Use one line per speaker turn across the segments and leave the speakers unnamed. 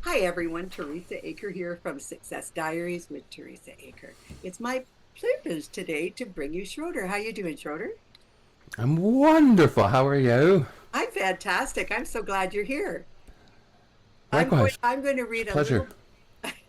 Hi everyone, Teresa Aker here from Success Diaries with Teresa Aker. It's my privilege today to bring you Schroeder. How you doing, Schroeder?
I'm wonderful. How are you?
I'm fantastic. I'm so glad you're here.
Likewise.
I'm going to
It's a
read a
pleasure.
little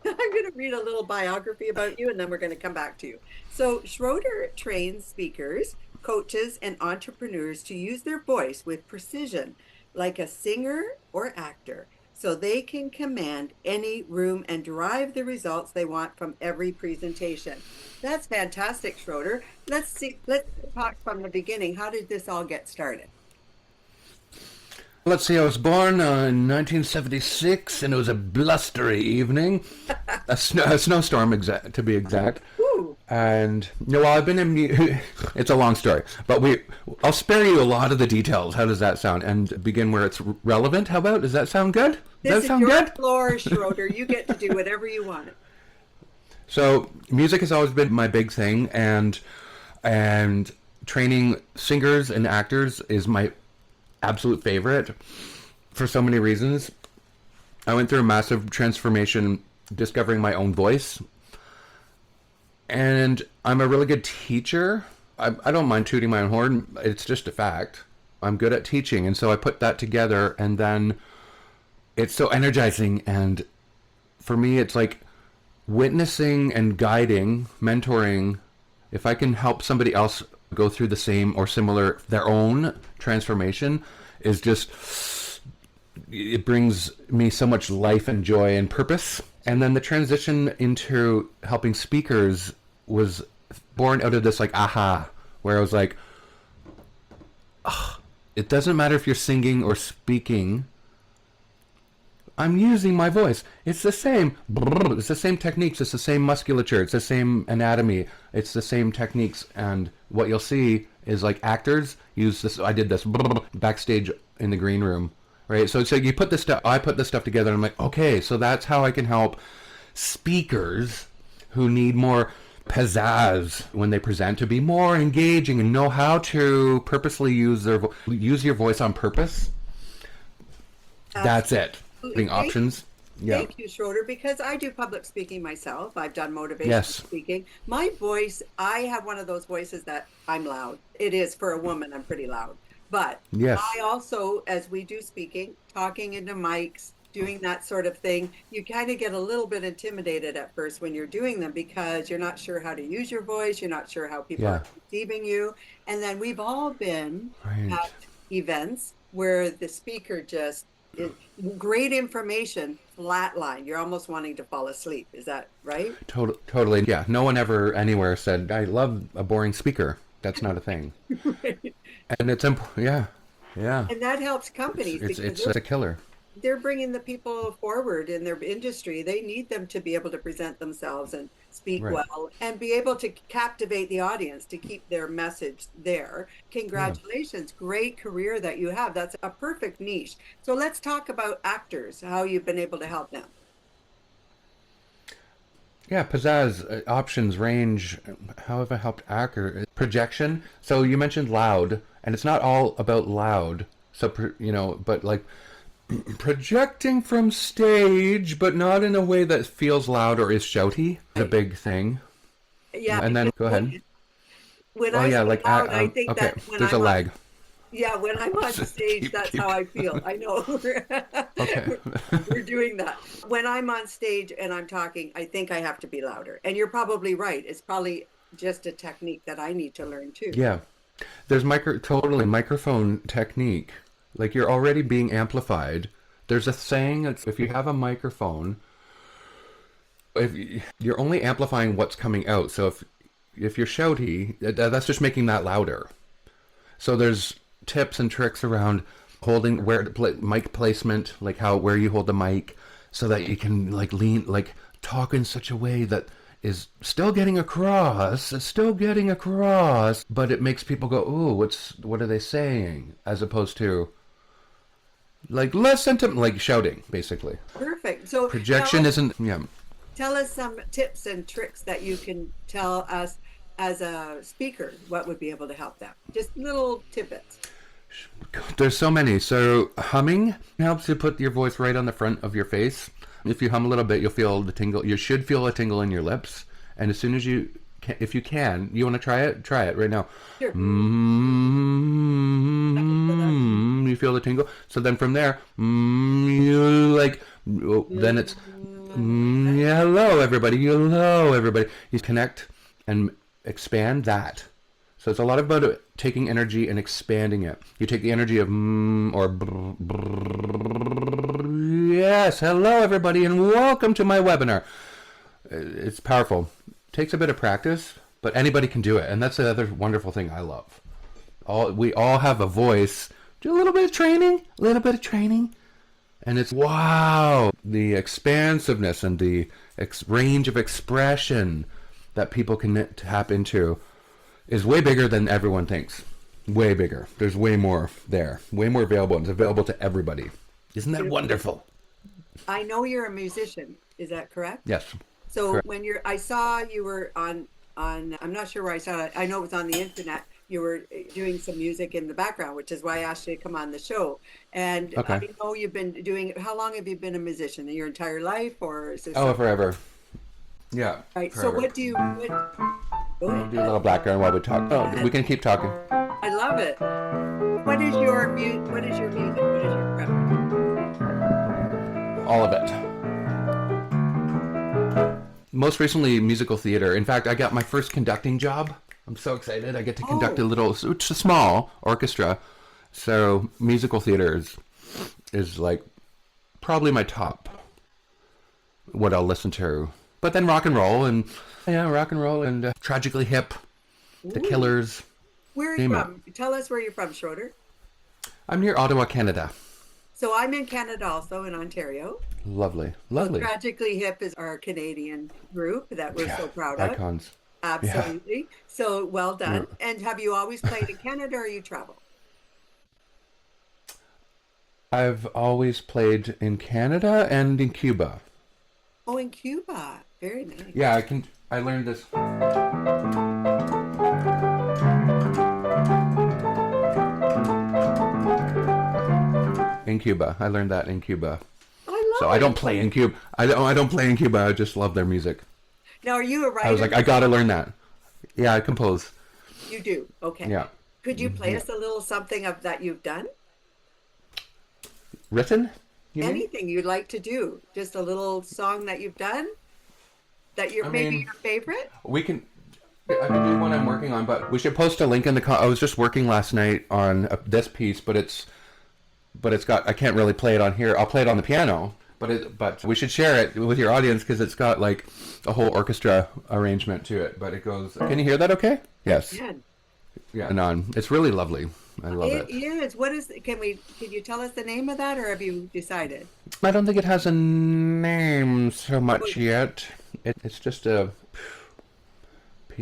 I'm going to read a little biography about you and then we're going to come back to you. So, Schroeder trains speakers, coaches, and entrepreneurs to use their voice with precision, like a singer or actor, so they can command any room and derive the results they want from every presentation. That's fantastic, Schroeder. Let's talk from the beginning. How did this all get started?
Let's see, I was born in 1976 and it was a blustery evening, a snowstorm to be exact.
Ooh,
And no, well, I've been in. It's a long story, but I'll spare you a lot of the details. How does that sound? And begin where it's relevant. How about? Does that sound good? Does
this
that
is
sound
your
good?
floor, Schroeder. You get to do whatever you want.
So music has always been my big thing, and training singers and actors is my absolute favorite for so many reasons. I went through a massive transformation discovering my own voice, and I'm a really good teacher. I don't mind tooting my own horn, it's just a fact. I'm good at teaching, and so I put that together, and then it's so energizing. And for me, it's like witnessing and guiding, mentoring. If I can help somebody else go through the same or similar, their own transformation, is just, it brings me so much life and joy and purpose. And then the transition into helping speakers was born out of this like aha, where I was like, it doesn't matter if you're singing or speaking. I'm using my voice. It's the same. It's the same techniques. It's the same musculature. It's the same anatomy. It's the same techniques. And what you'll see is like actors use this. I did this backstage in the green room, right? So it's like you put this stuff. I put this stuff together, and I'm like, okay, so that's how I can help speakers who need more pizzazz when they present to be more engaging and know how to purposely use your voice on purpose. That's it.
Absolutely.
Putting options. Yeah.
Thank you, Schroeder, because I do public speaking myself. I've done motivational
Yes.
speaking. My voice, I have one of those voices that I'm loud. It is for a woman, I'm pretty loud. But
Yes.
I also, as we do speaking, talking into mics, doing that sort of thing, you kind of get a little bit intimidated at first when you're doing them because you're not sure how to use your voice, you're not sure how people are
Yeah.
receiving you. And then we've all been
Right.
at events where the speaker just is great information, flatline. You're almost wanting to fall asleep. Is that right?
Totally. Yeah. No one ever anywhere said I love a boring speaker. That's not a thing.
Right.
And it's yeah. Yeah.
And that helps
It's
companies
it's
because
it's a killer.
they're bringing the people forward in their industry. They need them to be able to present themselves and speak
Right.
well and be able to captivate the audience to keep their message there.
Yeah.
Congratulations, great career that you have. That's a perfect niche. So let's talk about actors, how you've been able to help them.
Yeah, pizzazz, options, range. How have I helped actor? Projection. So you mentioned loud, and it's not all about loud. So but like projecting from stage, but not in a way that feels loud or is shouty. Is a
Right.
big thing.
Yeah,
And then
because
go ahead.
when
Oh
I
yeah,
say
like
loud, I think
okay.
that when
There's a
I'm on,
lag.
yeah, when I'm on
So
stage,
keep
that's
keep.
how I feel. I know
Okay.
we're doing that. When I'm on stage and I'm talking, I think I have to be louder. And you're probably right. It's probably just a technique that I need to learn too.
Yeah. There's totally microphone technique. Like you're already being amplified. There's a saying that if you have a microphone, you're only amplifying what's coming out. So if you're shouty, that's just making that louder. So there's tips and tricks around holding mic placement, like how where you hold the mic, so that you can like lean, like talk in such a way that is still getting across, it's still getting across, but it makes people go, "Ooh, what are they saying?" As opposed to like less sentiment, like shouting, basically.
Perfect. So
Projection isn't, yeah.
tell us some tips and tricks that you can tell us as a speaker, what would be able to help them. Just little tidbits.
There's so many. So humming helps you put your voice right on the front of your face. If you hum a little bit, you'll feel the tingle. You should feel a tingle in your lips. And as soon as you can, if you can, you want to try it? Try it right now.
Sure.
You feel the tingle. So then from there, you like, then it's, yeah, hello everybody, hello everybody. You connect and expand that. So it's a lot about taking energy and expanding it. You take the energy of or yes, hello everybody and welcome to my webinar. It's powerful. Takes a bit of practice, but anybody can do it. And that's the other wonderful thing I love. We all have a voice. Do a little bit of training, and it's wow. The expansiveness and the range of expression that people can tap into is way bigger than everyone thinks. Way bigger. There's way more there. Way more available. It's available to everybody. Isn't that wonderful?
I know you're a musician. Is that correct?
Yes.
So
correct.
when I saw you were on, I'm not sure where I saw it. I know it was on the internet. You were doing some music in the background, which is why I asked you to come on the show. And
Okay.
I know you've been doing, how long have you been a musician? Your entire life, or is this
Forever. Yeah.
right?
Forever.
So what do you, go ahead.
Do a little background while we talk. Oh, we can keep talking.
I love it. What is your music? What is your preference?
All of it. Most recently, musical theater. In fact, I got my first conducting job. I'm so excited. I get to conduct a little, it's a small orchestra. So musical theater is like probably my top, what I'll listen to. But then rock and roll and Tragically Hip, The Killers.
Where are you from? Tell us where you're from, Schroeder.
I'm near Ottawa, Canada.
So I'm in Canada also, in Ontario.
Lovely.
So Tragically Hip is our Canadian group that we're so proud of.
Icons.
Absolutely. Yeah. So well done. And have you always played in Canada or you travel?
I've always played in Canada and in Cuba.
Oh, in Cuba. Very nice.
Yeah, I learned this. In Cuba. I learned that in Cuba. I don't play in Cuba. I don't play in Cuba. I just love their music.
Now, are you a writer?
I was like, I gotta learn that. Yeah, I compose.
You do? Okay.
Yeah.
Could you play us a little something of that you've done?
Written?
Anything you'd like to do. Just a little song that you've done? That maybe your favorite?
We can... I can do one I'm working on, but we should post a link in the... I was just working last night on this piece, but it's got... I can't really play it on here. I'll play it on the piano. But we should share it with your audience because it's got like a whole orchestra arrangement to it. But it goes. Can you hear that? Okay. Yes. Yeah. And on. It's really lovely. I love it.
It is. What is? Can you tell us the name of that, or have you decided?
I don't think it has a name so much yet. It's just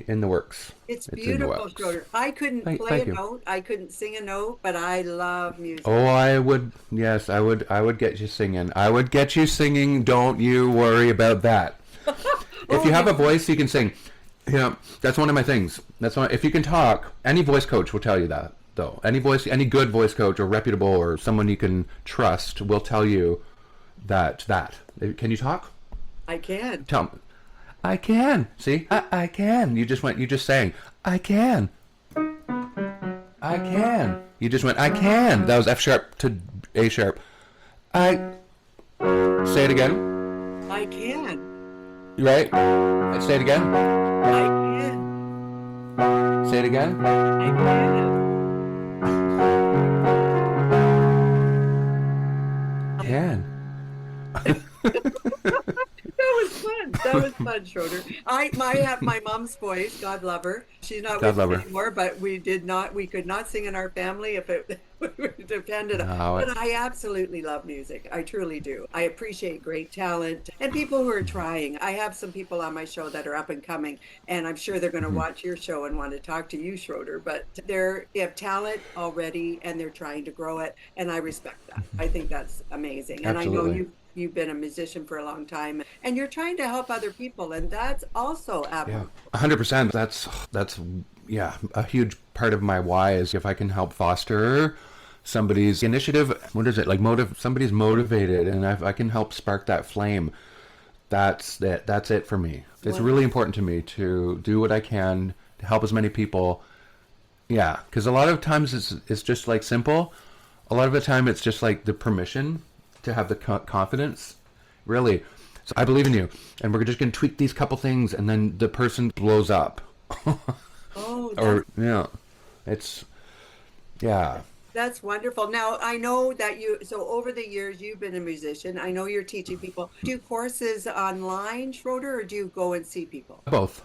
in the works.
It's beautiful, Schroeder. I couldn't play a note. I couldn't sing a note, but I love music.
Oh, I would. Yes, I would get you singing. I would get you singing. Don't you worry about that. If you have a voice, you can sing. That's one of my things. If you can talk, any voice coach will tell you that. Though any good voice coach or reputable or someone you can trust will tell you that. Can you talk?
I can.
Tell me. I can. See? I can. You just sang. I can. I can. You just went, I can. That was F sharp to A sharp. Say it again.
I can.
Right? Say it again.
I can.
Say it again.
I can.
Can.
That was fun, Schroeder. I have my mom's voice. God love her. She's not with us anymore, but we could not sing in our family if it depended on. But I absolutely love music. I truly do. I appreciate great talent and people who are trying. I have some people on my show that are up and coming, and I'm sure they're going to watch your show and want to talk to you, Schroeder. But they have talent already, and they're trying to grow it, and I respect that. I think that's amazing. And
Absolutely.
I know you've been a musician for a long time, and you're trying to help other people, and that's also admirable.
100%. That's a huge part of my why is if I can help foster somebody's initiative. What is it like? Somebody's motivated, and I can help spark that flame. That's it. That's it for me. It's
Wonderful.
really important to me to do what I can to help as many people. Yeah, because a lot of times it's just like simple. A lot of the time it's just like the permission to have the confidence. Really. So I believe in you, and we're just gonna tweak these couple things, and then the person blows up.
Oh,
Or yeah, it's yeah.
that's wonderful. Now, I know that so over the years, you've been a musician. I know you're teaching people. Do courses online, Schroeder, or do you go and see people?
Both.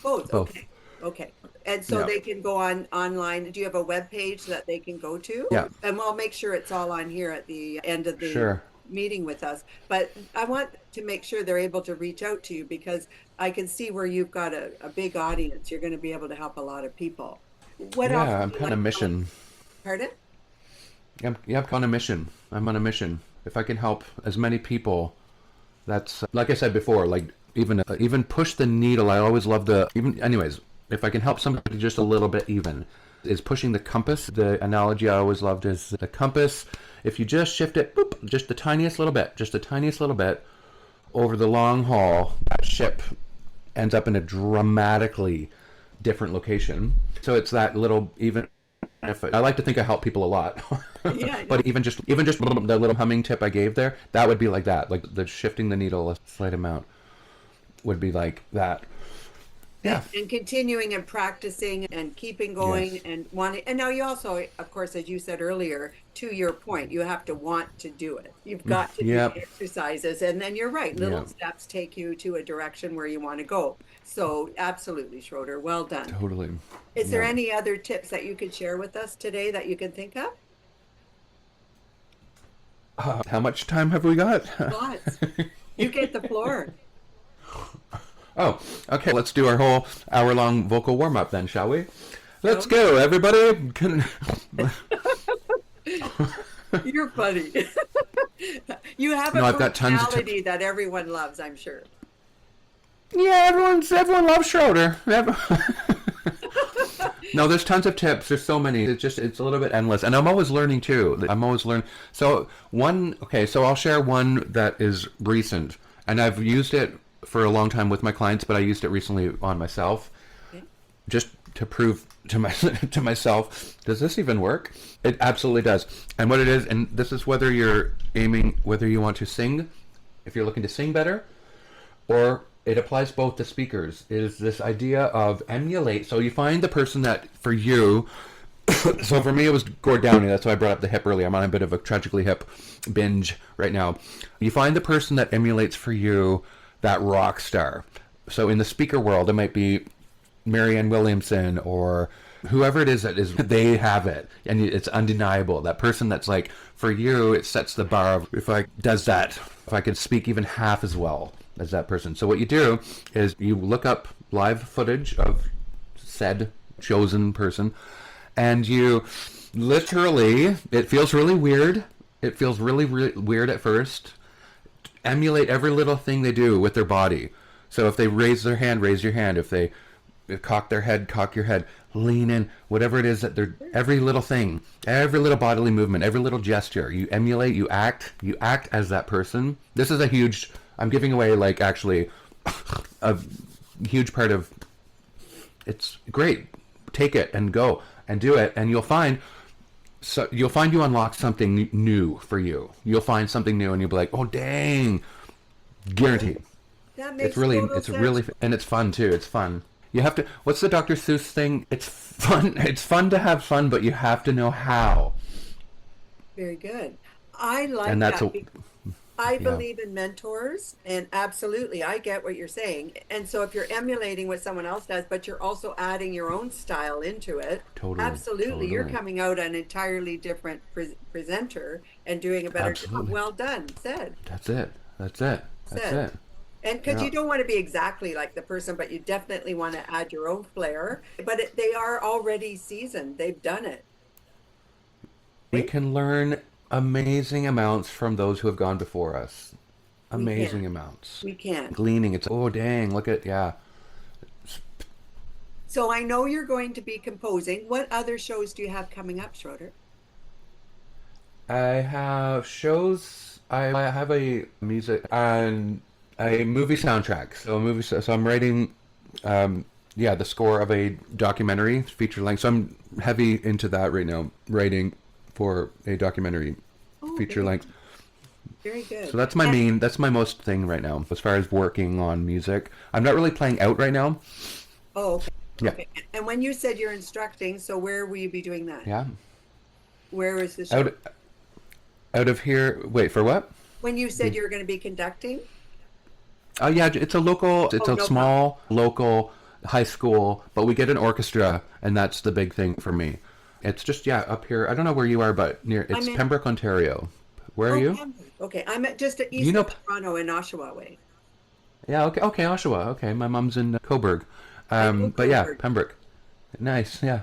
Both.
Both.
Okay. Okay. And so
Yeah.
they can go on online. Do you have a web page that they can go to?
Yeah.
And we'll make sure it's all on here at the end of the
Sure.
meeting with us. But I want to make sure they're able to reach out to you because I can see where you've got a big audience. You're going to be able to help a lot of people. What else
Yeah,
would
I'm
you
kind
like
of
to know?
mission.
Pardon?
Yeah, I'm on a mission. I'm on a mission. If I can help as many people, that's like I said before. Like even push the needle. I always love the even. Anyways, if I can help somebody just a little bit, even is pushing the compass. The analogy I always loved is the compass. If you just shift it, boop, just the tiniest little bit, just the tiniest little bit, over the long haul, that ship ends up in a dramatically different location. So it's that little even. If I like to think I help people a lot,
Yeah, I know.
but even just the little humming tip I gave there, that would be like that. Like the shifting the needle a slight amount would be like that. Yeah.
And continuing and practicing and keeping going
Yes.
and wanting. And now you also, of course, as you said earlier, to your point, you have to want to do it. You've got to do the
Yep.
exercises. And then you're right, little
Yep.
steps take you to a direction where you want to go. So, absolutely, Schroeder, well done.
Totally.
Is there
Yep.
any other tips that you could share with us today that you can think of?
How much time have we got?
Lots. You get the floor.
Oh, okay. Let's do our whole hour-long vocal warm-up then, shall we? Let's
Okay.
go, everybody.
You're funny. You have a
No, I've got tons of tips.
personality that everyone loves, I'm sure.
Yeah, everyone loves Schroeder. No, there's tons of tips. There's so many. It's a little bit endless, and I'm always learning too. I'm always learning. So so I'll share one that is recent, and I've used it for a long time with my clients, but I used it recently on myself,
Okay.
just to prove to my to myself, does this even work? It absolutely does. And what it is, and this is whether whether you want to sing, if you're looking to sing better, or it applies both to speakers, is this idea of emulate. So you find the person that for you, so for me it was Gord Downey, that's why I brought up the hip earlier. I'm on a bit of a tragically hip binge right now. You find the person that emulates for you that rock star. So in the speaker world, it might be Marianne Williamson or whoever it is that is, they have it and it's undeniable. That person that's like, for you, it sets the bar of if I could speak even half as well as that person. So what you do is you look up live footage of said chosen person, and you literally, it feels really weird. It feels really, really weird at first. Emulate every little thing they do with their body. So if they raise their hand, raise your hand. If they cock their head, cock your head. Lean in. Whatever it is that they're, every little thing, every little bodily movement, every little gesture, you emulate, you act as that person. This is a huge, I'm giving away like actually a huge part of, it's great. Take it and go and do it, and you'll find you unlock something new for you. You'll find something new, and you'll be like, "Oh, dang!" Guaranteed.
That
It's
makes
really,
total
it's
sense.
really, and it's fun too. It's fun. You have to. What's the Dr. Seuss thing? It's fun. It's fun to have fun, but you have to know how.
Very good. I
And
like
that's
that.
a
I
yeah,
believe in mentors, and absolutely, I get what you're saying. And so, if you're emulating what someone else does, but you're also adding your own style into it,
totally,
absolutely, you're
totally,
coming out an entirely different presenter and doing a better job.
absolutely.
Well done, said,
That's it. That's it. That's
said.
it.
And because
Yeah.
you don't want to be exactly like the person, but you definitely want to add your own flair. But they are already seasoned; they've done it.
We
Right?
can learn amazing amounts from those who have gone before us.
We can.
Amazing amounts.
We can.
Gleaning. It's oh dang! Look at yeah.
So I know you're going to be composing. What other shows do you have coming up, Schroeder?
I have shows. I have a music and a movie soundtrack. So a movie. So I'm writing, yeah, the score of a documentary feature length. So I'm heavy into that right now, writing for a documentary
Oh,
feature length.
very good.
So that's my
And
main. That's my most thing right now as far as working on music. I'm not really playing out right now.
oh, okay.
Yeah,
Okay. And when you said you're instructing, so where will you be doing that?
yeah.
Where is the show?
Out out of here. Wait for what?
When you said
The
you're going to be conducting?
Oh yeah, it's a local. It's
Oh,
a
no problem.
small local high school, but we get an orchestra, and that's the big thing for me. It's just yeah up here. I don't know where you are, but near
I'm
it's
in,
Pembroke, Ontario. Where are
oh,
you?
Pembroke. Okay. I'm at just
You
east of
know?
Toronto in Oshawa Way.
Yeah. Okay. Okay. Oshawa. Okay. My mom's in Coburg.
I know
But yeah,
Coburg.
Pembroke. Nice. Yeah.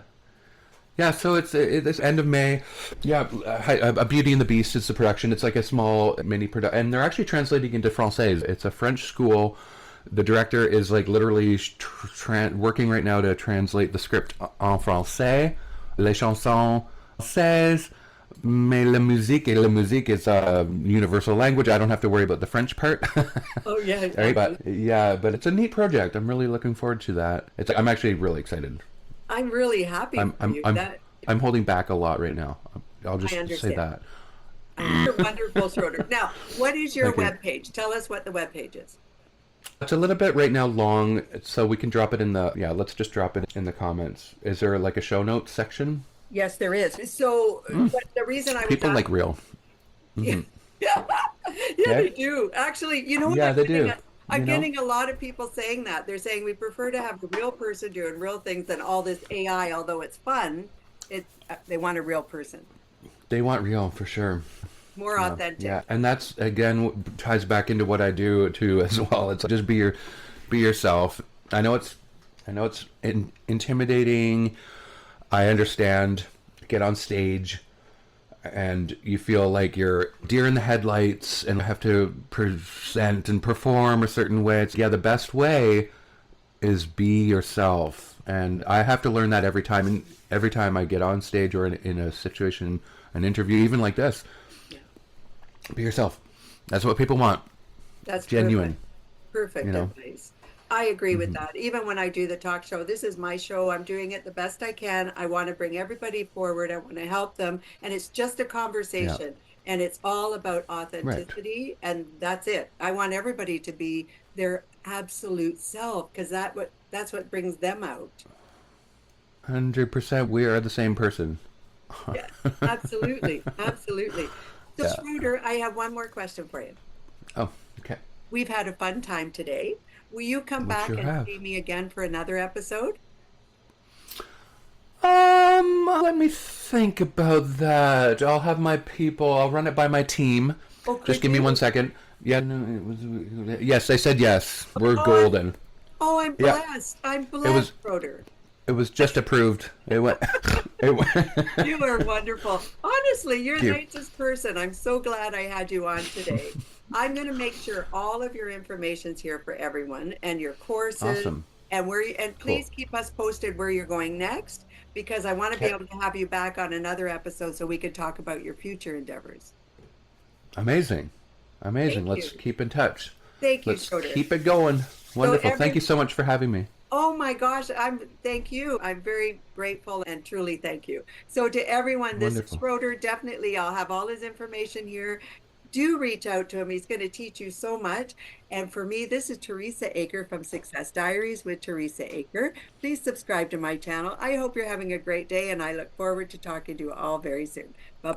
Yeah, so it's end of May. Yeah, A Beauty and the Beast is the production. It's like a small mini production, and they're actually translating into Francais. It's a French school. The director is like literally working right now to translate the script en français, les chansons françaises, mais la musique is a universal language. I don't have to worry about the French part.
Oh, yeah,
Right,
exactly.
but yeah, but it's a neat project. I'm really looking forward to that. I'm actually really excited.
I'm really happy
I'm
for
I'm
you.
I'm
That
I'm holding back a lot right now. I'll
I
just say
understand.
that.
You're wonderful, Schroeder. Now, what is your
Thank you.
web page? Tell us what the web page is.
It's a little bit right now long, so we can drop it in the yeah. Let's just drop it in the comments. Is there like a show notes section?
Yes, there is. So, what the reason I was
People like
asking,
real.
yeah,
Hmm.
yeah,
Yeah,
they do. Actually, you know what
yeah, they
getting
do.
I'm
You know,
getting a lot of people saying that. They're saying we prefer to have a real person doing real things than all this AI, although it's fun. They want a real person,
they want real for sure.
more
Yeah, yeah,
authentic.
and that's again ties back into what I do too as well. It's just be yourself. I know it's intimidating. I understand. Get on stage and you feel like you're deer in the headlights and have to present and perform a certain way. It's, yeah, the best way is be yourself. And I have to learn that every time. And every time I get on stage or in a situation, an interview, even like this,
Yeah,
be yourself. That's what people want.
that's
Genuine,
perfect.
you
Perfect
know?
advice. I agree with that. Even when I do the talk show, this is my show. I'm doing it the best I can. I want to bring everybody forward. I want to help them. And it's just a
Yeah.
conversation. And it's all about
Right.
authenticity. And that's it. I want everybody to be their absolute self because that's what brings them out.
100% we are the same person.
Yeah, absolutely. Absolutely. So
Yeah.
Schroeder, I have one more question for you.
Oh, okay.
We've had a fun time today. Will you come
We
back
sure
and
have.
see me again for another episode?
Let me think about that. I'll have my people. I'll run it by my team.
Oh,
Just
could
give me
you?
1 second. Yeah, no, it was. Yes, they said yes. We're
Oh, I'm
golden.
oh, I'm
Yeah,
blessed. I'm
it
blessed,
was.
Schroeder.
It was just approved. It went. It went.
You are wonderful. Honestly, you're
Thank
the
you.
nicest person. I'm so glad I had you on today. I'm going to make sure all of your information's here for everyone and your courses
Awesome.
and and
Cool.
please keep us posted where you're going next because I want to be
Okay.
able to have you back on another episode so we could talk about your future endeavors.
Amazing. Amazing.
Thank
Let's
you.
keep in touch.
Thank you,
Let's
Schroeder.
keep it going.
So
Wonderful. Thank
every
you so much for having me.
Oh my gosh, thank you. I'm very grateful and truly thank you. So to everyone, this is
Wonderful.
Schroeder. Definitely I'll have all his information here. Do reach out to him. He's going to teach you so much. And for me, this is Teresa Aker from Success Diaries with Teresa Aker. Please subscribe to my channel. I hope you're having a great day and I look forward to talking to you all very soon. Bye.